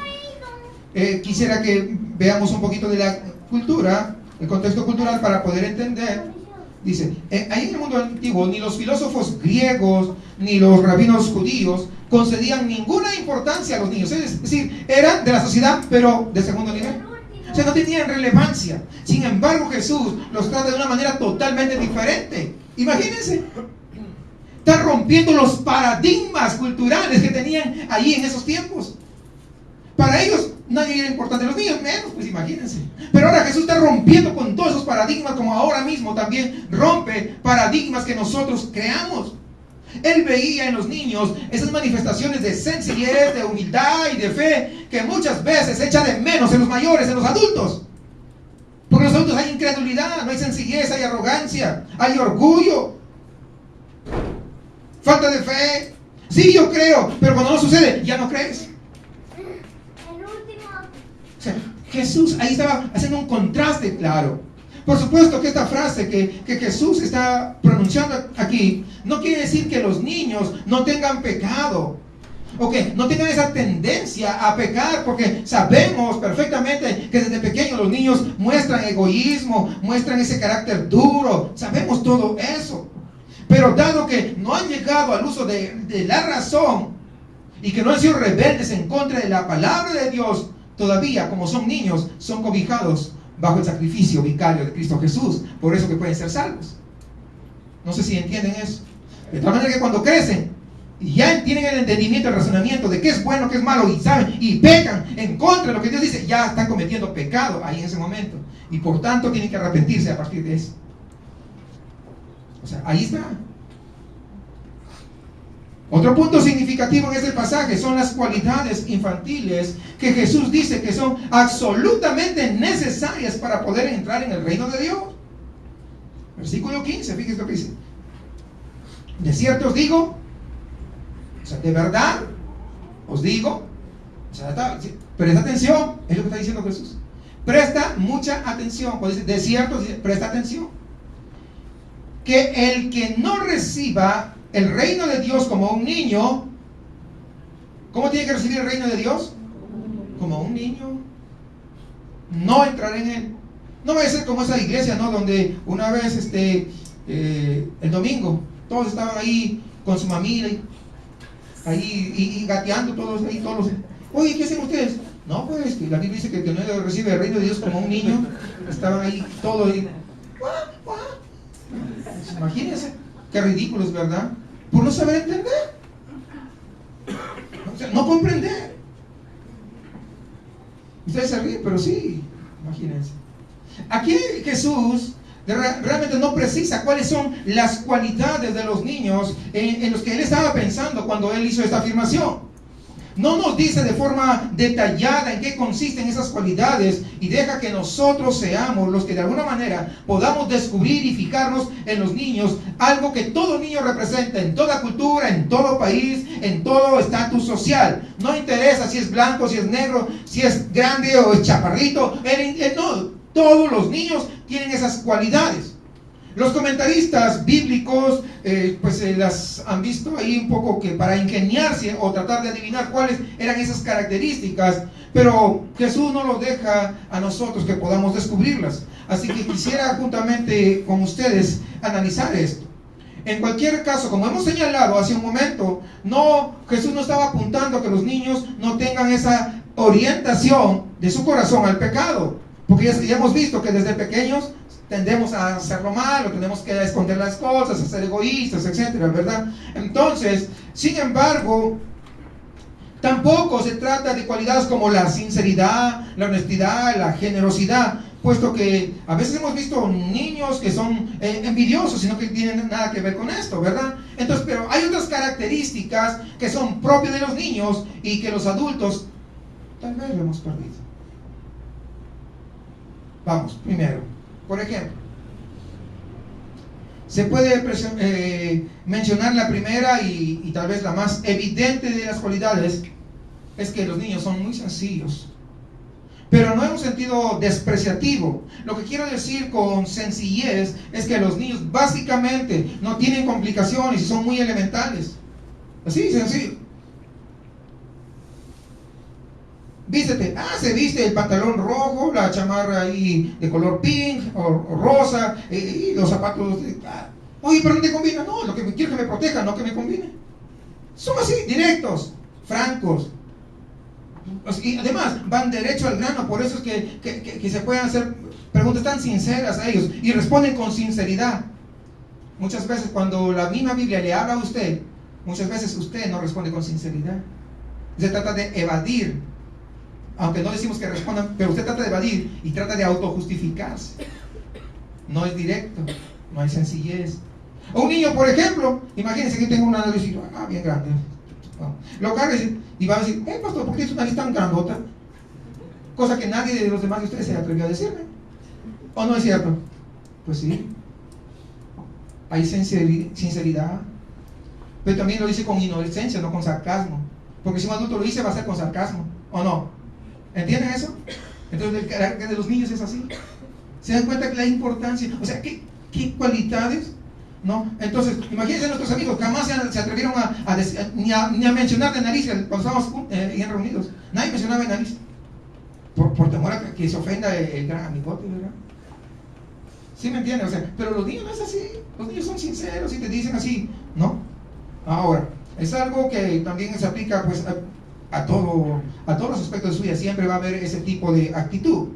Speaker 1: quisiera que veamos un poquito de la cultura, el contexto cultural, para poder entender. Dice, ahí en el mundo antiguo, ni los filósofos griegos, ni los rabinos judíos concedían ninguna importancia a los niños. Es decir, eran de la sociedad, pero de segundo nivel. O sea, no tenían relevancia. Sin embargo, Jesús los trata de una manera totalmente diferente. Imagínense. Está rompiendo los paradigmas culturales que tenían allí en esos tiempos. Para ellos nadie era importante, los niños menos, pues imagínense. Pero ahora Jesús está rompiendo con todos esos paradigmas, como ahora mismo también rompe paradigmas que nosotros creamos. Él veía en los niños esas manifestaciones de sencillez, de humildad y de fe que muchas veces se echa de menos en los mayores, en los adultos. Porque en los adultos hay incredulidad, no hay sencillez, hay arrogancia, hay orgullo, falta de fe. Sí, yo creo, pero cuando no sucede, ya no crees. O sea, Jesús ahí estaba haciendo un contraste claro. Por supuesto que esta frase que Jesús está pronunciando aquí no quiere decir que los niños no tengan pecado, o que no tengan esa tendencia a pecar, porque sabemos perfectamente que desde pequeños los niños muestran egoísmo, muestran ese carácter duro, sabemos todo eso. Pero dado que no han llegado al uso de la razón y que no han sido rebeldes en contra de la palabra de Dios, todavía, como son niños, son cobijados bajo el sacrificio vicario de Cristo Jesús. Por eso que pueden ser salvos. No sé si entienden eso. De tal manera que cuando crecen y ya tienen el entendimiento, el razonamiento de qué es bueno, qué es malo, y saben, y pecan en contra de lo que Dios dice, ya están cometiendo pecado ahí en ese momento. Y por tanto tienen que arrepentirse a partir de eso. O sea, ahí está. Otro punto significativo en este pasaje son las cualidades infantiles que Jesús dice que son absolutamente necesarias para poder entrar en el reino de Dios. Versículo 15, fíjense lo que dice: de cierto os digo, o sea, de verdad os digo, o sea, presta atención, es lo que está diciendo Jesús. Presta mucha atención. Cuando dice de cierto, presta atención. Que el que no reciba el reino de Dios como un niño, ¿cómo tiene que recibir el reino de Dios? Como un niño. No entrará en él. No va a ser como esa iglesia, ¿no?, donde una vez el domingo todos estaban ahí con su familia ahí y gateando todos ahí, todos. Oye, ¿qué hacen ustedes? No, pues que la Biblia dice que el que no recibe el reino de Dios como un niño. Estaban ahí todos ahí. Imagínense qué ridículos, ¿verdad? Por no saber entender, o sea, no comprender. Ustedes se ríen, pero sí, imagínense. Aquí Jesús realmente no precisa cuáles son las cualidades de los niños en los que él estaba pensando cuando él hizo esta afirmación. No nos dice de forma detallada en qué consisten esas cualidades, y deja que nosotros seamos los que de alguna manera podamos descubrir y fijarnos en los niños, algo que todo niño representa en toda cultura, en todo país, en todo estatus social. No interesa si es blanco, si es negro, si es grande o es chaparrito, no, todos los niños tienen esas cualidades. Los comentaristas bíblicos las han visto ahí un poco que para ingeniarse o tratar de adivinar cuáles eran esas características, pero Jesús no lo deja a nosotros que podamos descubrirlas. Así que quisiera juntamente con ustedes analizar esto. En cualquier caso, como hemos señalado hace un momento, Jesús no estaba apuntando a que los niños no tengan esa orientación de su corazón al pecado, porque ya hemos visto que desde pequeños tendemos a hacer lo malo, tenemos que esconder las cosas, a ser egoístas, etcétera, ¿verdad? Entonces, sin embargo, tampoco se trata de cualidades como la sinceridad, la honestidad, la generosidad, puesto que a veces hemos visto niños que son envidiosos y no que tienen nada que ver con esto, ¿verdad? Entonces, pero hay otras características que son propias de los niños y que los adultos tal vez lo hemos perdido. Vamos, primero, por ejemplo, se puede mencionar la primera y tal vez la más evidente de las cualidades, es que los niños son muy sencillos, pero no en un sentido despreciativo. Lo que quiero decir con sencillez es que los niños básicamente no tienen complicaciones y son muy elementales. Así, sencillo. Vístete, se viste el pantalón rojo, la chamarra ahí de color pink o rosa, y los zapatos oye, pero no te combina. No, lo que quiero que me proteja, no que me combine. Son así, directos, francos. Y además van derecho al grano. Por eso es que se pueden hacer preguntas tan sinceras a ellos y responden con sinceridad. Muchas veces cuando la misma Biblia le habla a usted, muchas veces usted no responde con sinceridad. Se trata de evadir, aunque no decimos que respondan, pero usted trata de evadir y trata de autojustificarse. No es directo, no hay sencillez. O un niño, por ejemplo, imagínense que tengo una nariz bien grande. Lo carga y va a decir, pastor, ¿por qué tienes una nariz tan grandota? Cosa que nadie de los demás de ustedes se atrevió a decirme. ¿O no es cierto? Pues sí. Hay sinceridad. Pero también lo dice con inocencia, no con sarcasmo. Porque si un adulto lo dice, va a ser con sarcasmo. ¿O no? ¿Entienden eso? Entonces el carácter de los niños es así. ¿Se dan cuenta que la importancia? O sea, ¿qué cualidades? ¿No? Entonces, imagínense nuestros amigos, jamás se atrevieron ni a mencionar de nariz cuando estábamos bien reunidos. Nadie mencionaba de nariz. Por temor a que se ofenda el gran amigote, ¿verdad? ¿Sí me entienden? O sea, pero los niños no es así. Los niños son sinceros y te dicen así, ¿no? Ahora, es algo que también se aplica pues a todos los aspectos de su vida. Siempre va a haber ese tipo de actitud.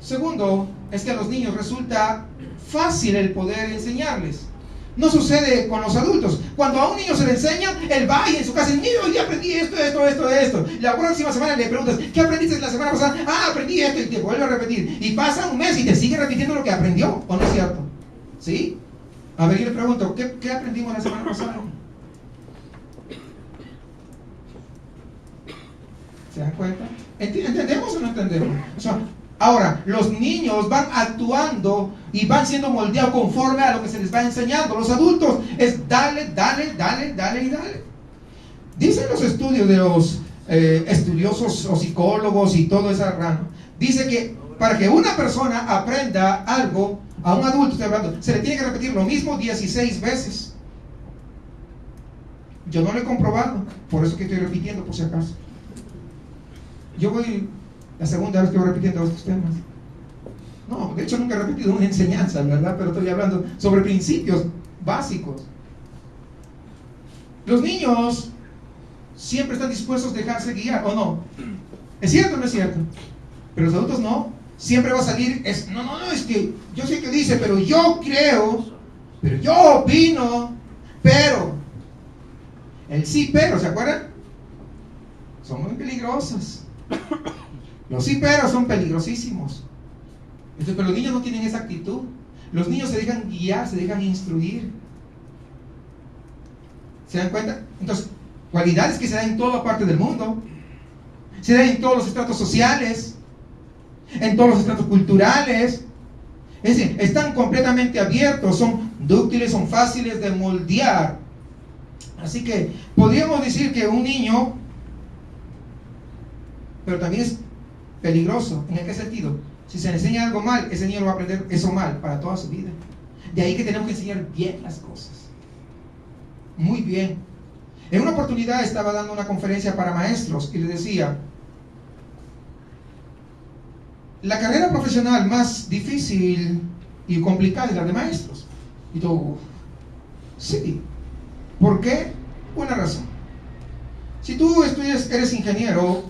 Speaker 1: Segundo, es que a los niños resulta fácil el poder enseñarles. No sucede con los adultos. Cuando a un niño se le enseña, él va y en su casa dice, niño, ya aprendí esto. La próxima semana le preguntas, ¿qué aprendiste la semana pasada? Aprendí esto, y te vuelve a repetir. Y pasa un mes y te sigue repitiendo lo que aprendió, ¿o no es cierto? ¿Sí? A ver, yo le pregunto, ¿qué aprendimos la semana pasada? ¿Se dan cuenta? ¿Entendemos o no entendemos? O sea, ahora, los niños van actuando y van siendo moldeados conforme a lo que se les va enseñando. Los adultos es dale. Dicen los estudios de los estudiosos o psicólogos y todo esa rama, dice que para que una persona aprenda algo, a un adulto estoy hablando, se le tiene que repetir lo mismo 16 veces. Yo no lo he comprobado, por eso que estoy repitiendo por si acaso. Yo voy la segunda vez que voy repitiendo estos temas. No, de hecho nunca he repetido una enseñanza, ¿verdad? Pero estoy hablando sobre principios básicos. Los niños siempre están dispuestos a dejarse guiar, ¿o no? ¿Es cierto o no es cierto? Pero los adultos no. Siempre va a salir, no, es que yo sé que dice, pero yo creo, pero yo opino, pero. El sí, pero, ¿se acuerdan? Son muy peligrosos. Los sí, pero son peligrosísimos. Entonces, pero los niños no tienen esa actitud. Los niños se dejan guiar, se dejan instruir. ¿Se dan cuenta? Entonces, cualidades que se dan en toda parte del mundo. Se dan en todos los estratos sociales, en todos los estratos culturales. Es decir, están completamente abiertos, son dúctiles, son fáciles de moldear. Así que podríamos decir que un niño, pero también es peligroso. ¿En qué sentido? Si se le enseña algo mal, ese niño va a aprender eso mal para toda su vida. De ahí que tenemos que enseñar bien las cosas. Muy bien. En una oportunidad estaba dando una conferencia para maestros y les decía: la carrera profesional más difícil y complicada es la de maestros. Y todo, sí. ¿Por qué? Una razón. Si tú eres ingeniero,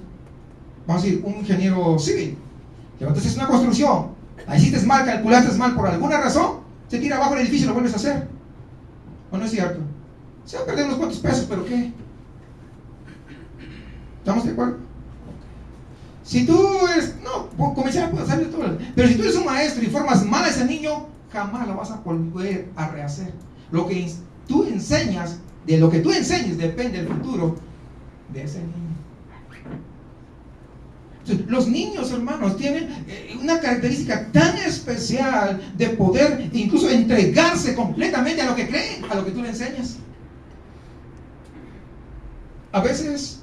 Speaker 1: vamos a decir, un ingeniero civil, entonces es una construcción, ahí hiciste mal, calculaste mal por alguna razón, se tira abajo el edificio y lo vuelves a hacer. ¿O no es cierto? Se van a perder unos cuantos pesos, pero ¿qué? ¿Estamos de acuerdo? Si tú eres, no, comenzar a hacerle todo, pero si tú eres un maestro y formas mal a ese niño, jamás lo vas a volver a rehacer. Lo que tú enseñas, de lo que tú enseñes, depende del futuro de ese niño. Entonces, los niños, hermanos, tienen una característica tan especial de poder incluso entregarse completamente a lo que creen, a lo que tú le enseñas. A veces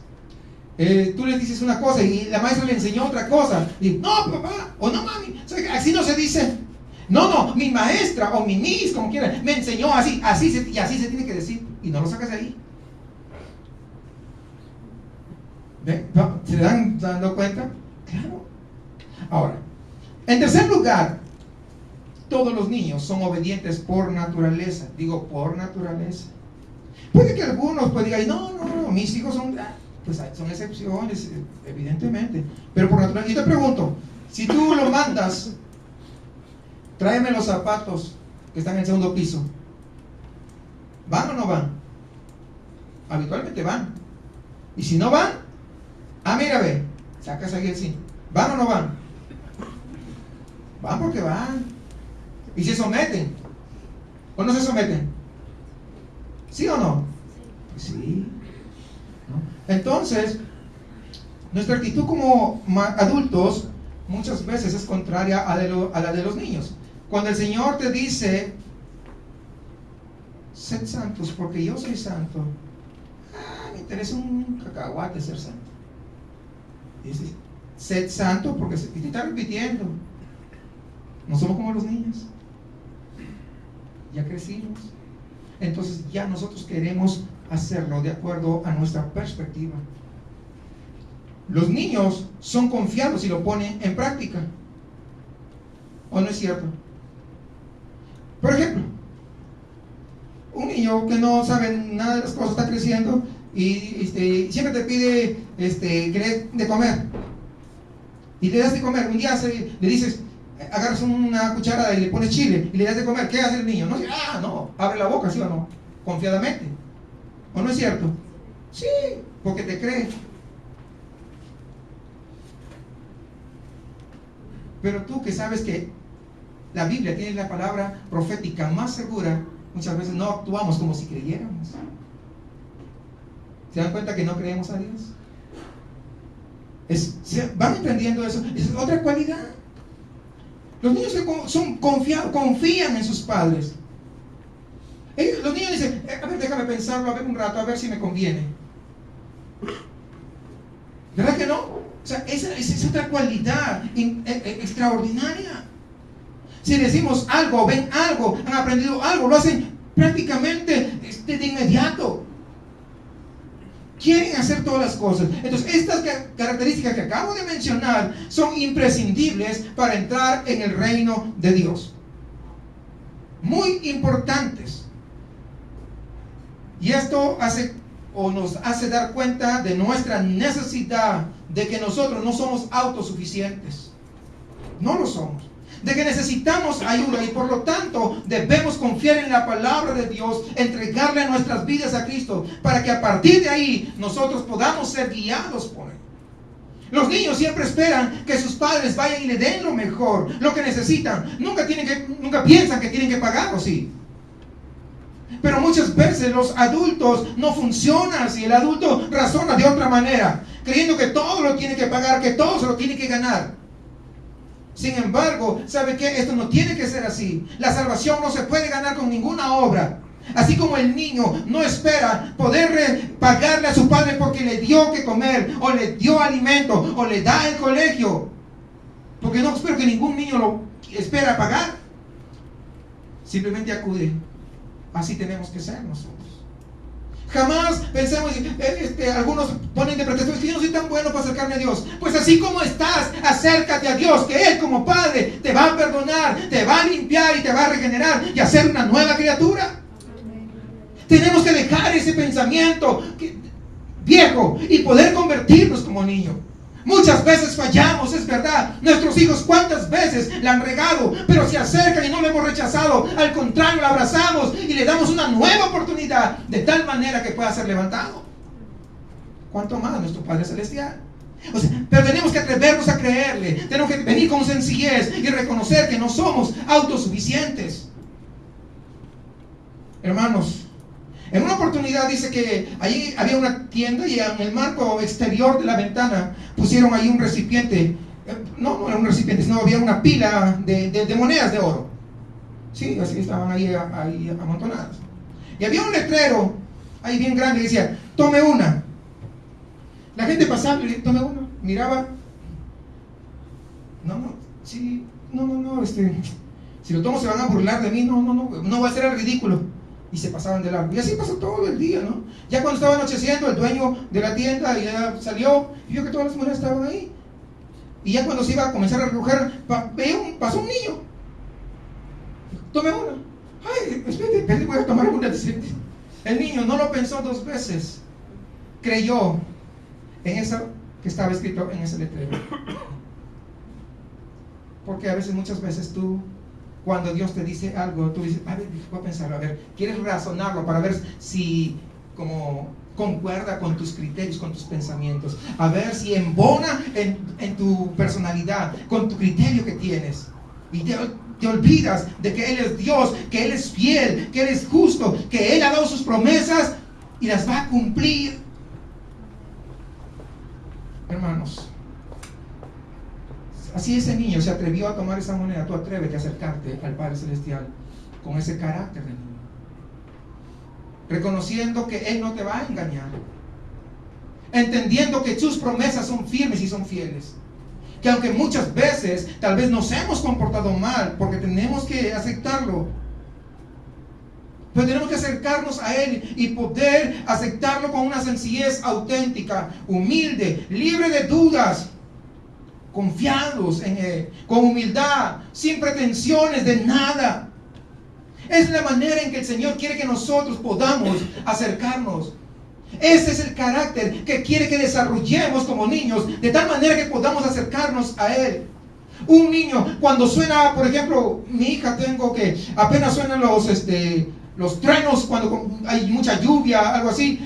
Speaker 1: tú les dices una cosa y la maestra le enseñó otra cosa. Y no, papá, o no, mami, así no se dice. No, mi maestra o mi miss, como quieran, me enseñó así, y así se tiene que decir. Y no lo sacas de ahí. ¿Se dan dando cuenta? Claro. Ahora, en tercer lugar, todos los niños son obedientes por naturaleza. Digo, por naturaleza. Puede que algunos puedan decir, no, mis hijos son... Pues son excepciones, evidentemente. Pero por naturaleza, yo te pregunto, si tú lo mandas, tráeme los zapatos que están en el segundo piso, ¿van o no van? Habitualmente van. Y si no van, mira, ve, sacas aquí el sí. ¿Van o no van? Van porque van. Y se someten. ¿O no se someten? ¿Sí o no? Pues sí. ¿No? Entonces, nuestra actitud como adultos muchas veces es contraria a la de los niños. Cuando el Señor te dice, sed santos porque yo soy santo, me interesa un cacahuate ser santo. Dice, sed santo porque te está repitiendo. No somos como los niños. Ya crecimos. Entonces ya nosotros queremos hacerlo de acuerdo a nuestra perspectiva. Los niños son confiados y lo ponen en práctica. ¿O no es cierto? Por ejemplo, un niño que no sabe nada de las cosas está creciendo y siempre te pide que le des de comer. Y le das de comer. Un día le dices, agarras una cucharada y le pones chile y le das de comer. ¿Qué hace el niño? No, abre la boca, ¿sí o no? Confiadamente. ¿O no es cierto? Sí, porque te cree. Pero tú que sabes que la Biblia tiene la palabra profética más segura, muchas veces no actuamos como si creyéramos. ¿Se dan cuenta que no creemos a Dios? ¿Van entendiendo eso? Es otra cualidad. Los niños son confiados, confían en sus padres. Los niños dicen, a ver, déjame pensarlo, a ver un rato, a ver si me conviene. ¿Verdad que no? O sea, esa es otra cualidad extraordinaria. Si decimos algo, ven algo, han aprendido algo, lo hacen prácticamente de inmediato. Quieren hacer todas las cosas. Entonces, estas características que acabo de mencionar son imprescindibles para entrar en el reino de Dios. Muy importantes. Y esto nos hace dar cuenta de nuestra necesidad de que nosotros no somos autosuficientes. No lo somos. De que necesitamos ayuda y por lo tanto debemos confiar en la palabra de Dios, entregarle nuestras vidas a Cristo para que a partir de ahí nosotros podamos ser guiados por Él. Los niños siempre esperan que sus padres vayan y le den lo mejor, lo que necesitan. Nunca piensan que tienen que pagarlo, sí. Pero muchas veces los adultos no funcionan así. El adulto razona de otra manera, creyendo que todo lo tiene que pagar, que todo se lo tiene que ganar. Sin embargo, ¿sabe qué? Esto no tiene que ser así. La salvación no se puede ganar con ninguna obra. Así como el niño no espera poder pagarle a su padre porque le dio que comer, o le dio alimento, o le da el colegio. porque no espero que ningún niño lo espera pagar. Simplemente acude. Así tenemos que ser nosotros. Jamás pensemos, algunos ponen de pretexto, es que yo no soy tan bueno para acercarme a Dios. Pues así como estás, acércate a Dios, que Él como Padre te va a perdonar, te va a limpiar y te va a regenerar y hacer una nueva criatura. Tenemos que dejar ese pensamiento viejo y poder convertirnos como niños. Muchas veces fallamos, es verdad. Nuestros hijos cuántas veces la han regado, pero se acercan y no lo hemos rechazado. Al contrario, lo abrazamos y le damos una nueva oportunidad, de tal manera que pueda ser levantado. ¿Cuánto más nuestro Padre Celestial? O sea, pero tenemos que atrevernos a creerle. Tenemos que venir con sencillez y reconocer que no somos autosuficientes. Hermanos, en una oportunidad dice que allí había una tienda y en el marco exterior de la ventana pusieron ahí un recipiente. No era un recipiente, sino había una pila de monedas de oro. Sí, así estaban ahí amontonadas. Y había un letrero ahí bien grande que decía, tome una. La gente pasaba y le tome una. Miraba. Si lo tomo se van a burlar de mí. No voy a hacer el ridículo. Y se pasaban de largo. Y así pasó todo el día, ¿no? Ya cuando estaba anocheciendo, el dueño de la tienda ya salió y vio que todas las monedas estaban ahí. Y ya cuando se iba a comenzar a recoger, pasó un niño. Tome una. Ay, espérate, voy a tomar una. El niño no lo pensó dos veces. Creyó en eso que estaba escrito en ese letrero. Porque muchas veces tú, cuando Dios te dice algo, tú dices, a ver, voy a pensarlo, a ver, quieres razonarlo para ver si como concuerda con tus criterios, con tus pensamientos, a ver si embona en tu personalidad, con tu criterio que tienes. Y te olvidas de que Él es Dios, que Él es fiel, que Él es justo, que Él ha dado sus promesas y las va a cumplir. Hermanos, así ese niño se atrevió a tomar esa moneda. Tú atrévete a acercarte al Padre Celestial con ese carácter de niño, reconociendo que Él no te va a engañar, entendiendo que sus promesas son firmes y son fieles, que aunque muchas veces tal vez nos hemos comportado mal, porque tenemos que aceptarlo, pero tenemos que acercarnos a Él y poder aceptarlo con una sencillez auténtica, humilde, libre de dudas, confiados en Él, con humildad, sin pretensiones de nada. Es la manera en que el Señor quiere que nosotros podamos acercarnos. Ese es el carácter que quiere que desarrollemos como niños, de tal manera que podamos acercarnos a Él. Un niño, cuando suena, por ejemplo, mi hija, tengo que apenas suenan los truenos, cuando hay mucha lluvia, algo así,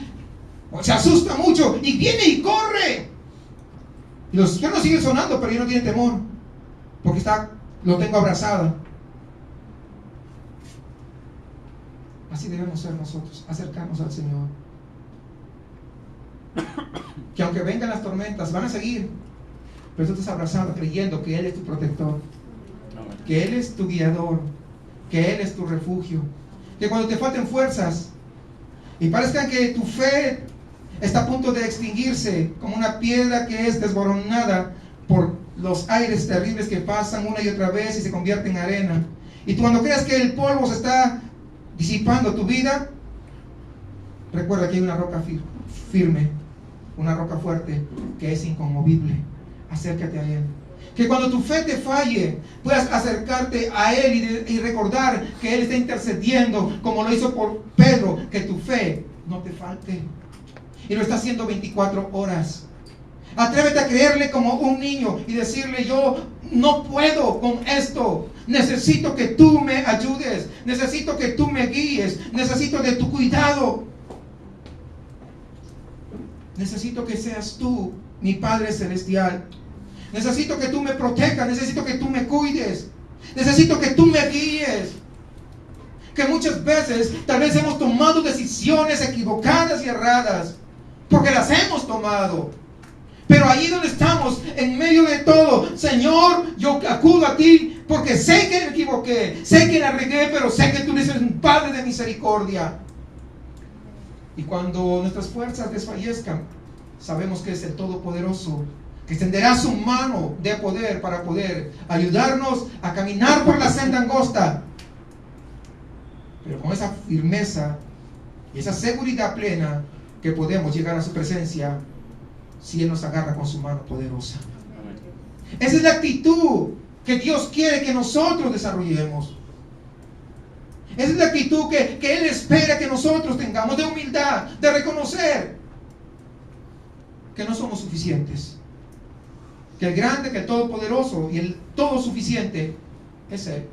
Speaker 1: se asusta mucho y viene y corre. Y los truenos siguen sonando, pero ella no tiene temor, porque lo tengo abrazada. Así debemos ser nosotros, acercarnos al Señor. Que aunque vengan las tormentas, van a seguir, pero tú estás abrazado, creyendo que Él es tu protector, que Él es tu guiador, que Él es tu refugio. Que cuando te falten fuerzas y parezca que tu fe está a punto de extinguirse como una piedra que es desboronada por los aires terribles que pasan una y otra vez y se convierte en arena, y tú cuando creas que el polvo se está disipando tu vida, recuerda que hay una roca firme, una roca fuerte que es inconmovible. Acércate a Él. Que cuando tu fe te falle, puedas acercarte a Él y recordar que Él está intercediendo, como lo hizo por Pedro, que tu fe no te falte. Y lo está haciendo 24 horas. Atrévete a creerle como un niño y decirle: yo no puedo con esto. Necesito que tú me ayudes. Necesito que tú me guíes. Necesito de tu cuidado. Necesito que seas tú, mi Padre Celestial. Necesito que tú me protejas. Necesito que tú me cuides. Necesito que tú me guíes. Que muchas veces tal vez hemos tomado decisiones equivocadas y erradas, porque las hemos tomado. Pero ahí donde estamos, en medio de todo, Señor, yo acudo a ti, porque sé que me equivoqué, sé que la regué, pero sé que tú eres un Padre de misericordia. Y cuando nuestras fuerzas desfallezcan, sabemos que es el Todopoderoso que extenderá su mano de poder para poder ayudarnos a caminar por la senda angosta, pero con esa firmeza y esa seguridad plena que podemos llegar a su presencia si Él nos agarra con su mano poderosa. Esa es la actitud que Dios quiere que nosotros desarrollemos. Esa es la actitud que Él espera que nosotros tengamos, de humildad, de reconocer que no somos suficientes, que el grande, que el todopoderoso y el todo suficiente es Él,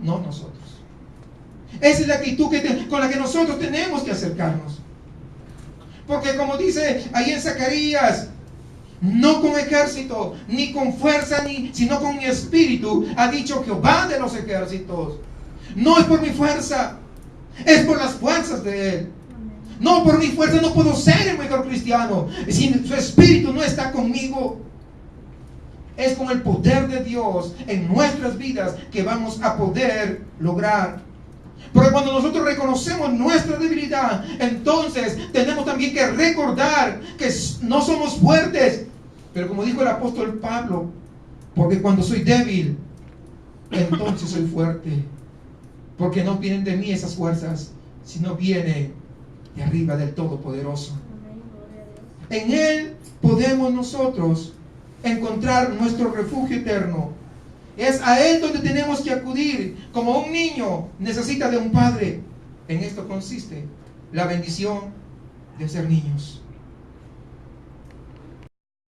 Speaker 1: no nosotros. Esa es la actitud con la que nosotros tenemos que acercarnos. Porque como dice ahí en Zacarías, no con ejército, ni con fuerza, sino con mi espíritu, ha dicho Jehová de los ejércitos. No es por mi fuerza, es por las fuerzas de Él. No, por mi fuerza no puedo ser el mejor cristiano. Si su espíritu no está conmigo, es con el poder de Dios en nuestras vidas que vamos a poder lograr. Porque cuando nosotros reconocemos nuestra debilidad, entonces tenemos también que recordar que no somos fuertes. Pero como dijo el apóstol Pablo, porque cuando soy débil, entonces soy fuerte. Porque no vienen de mí esas fuerzas, sino viene de arriba del Todopoderoso. En Él podemos nosotros encontrar nuestro refugio eterno. Es a Él donde tenemos que acudir. Como un niño necesita de un padre. En esto consiste la bendición de ser niños.